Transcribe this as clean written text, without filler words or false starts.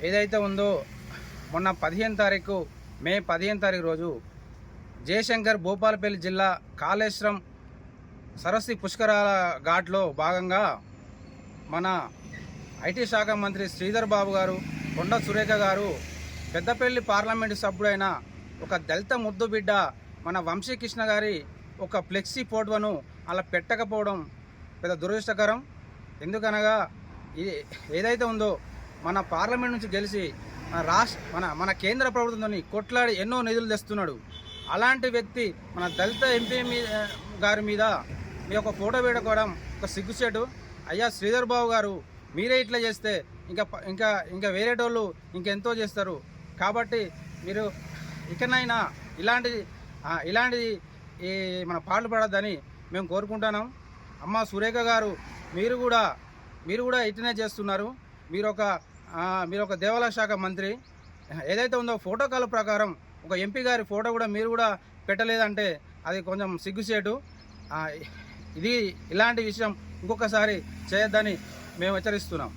ఏదైతే ఉందో మొన్న 15 తారీఖు మే 15 తారీఖు రోజు జయశంకర్ భూపాలపల్లి జిల్లా కాళేశ్వరం సరస్వతి పుష్కరాల ఘాట్లో భాగంగా మన ఐటీ శాఖ మంత్రి శ్రీధర్ బాబు గారు, కొండ సురేఖ గారు, పెద్దపల్లి పార్లమెంటు సభ్యుడైన ఒక దళిత ముద్దు బిడ్డ మన వంశీకృష్ణ గారి ఒక ఫ్లెక్సీ ఫోటోను అలా పెట్టకపోవడం పెద్ద దురదృష్టకరం. ఎందుకనగా ఏదైతే ఉందో మన పార్లమెంట్ నుంచి గెలిచి మన కేంద్ర ప్రభుత్వంతో కొట్లాడి ఎన్నో నిధులు తెస్తున్నాడు. అలాంటి వ్యక్తి మన దళిత ఎంపీ గారి మీద మీ యొక్క ఫోటో పెట్టుకోవడం ఒక సిగ్గుచేటు. అయ్యా శ్రీధర్ బాబు గారు, మీరే ఇట్లా చేస్తే ఇంకా ఇంకా ఇంకా వేరేటోళ్ళు ఇంకెంతో చేస్తారు. కాబట్టి మీరు ఇకనైనా ఇలాంటి ఈ మన పాటలు పడద్దని మేము కోరుకుంటున్నాం. అమ్మ సురేఖ గారు, మీరు కూడా ఇట్లనే చేస్తున్నారు. మీరు ఒక దేవాలయ శాఖ మంత్రి. ఏదైతే ఉందో ప్రోటోకాల్ ప్రకారం ఒక ఎంపీ గారి ఫోటో కూడా మీరు కూడా పెట్టలేదంటే అది కొంచెం సిగ్గుచేటు. ఇలాంటి విషయం ఇంకొకసారి చేయొద్దని మేము హెచ్చరిస్తున్నాం.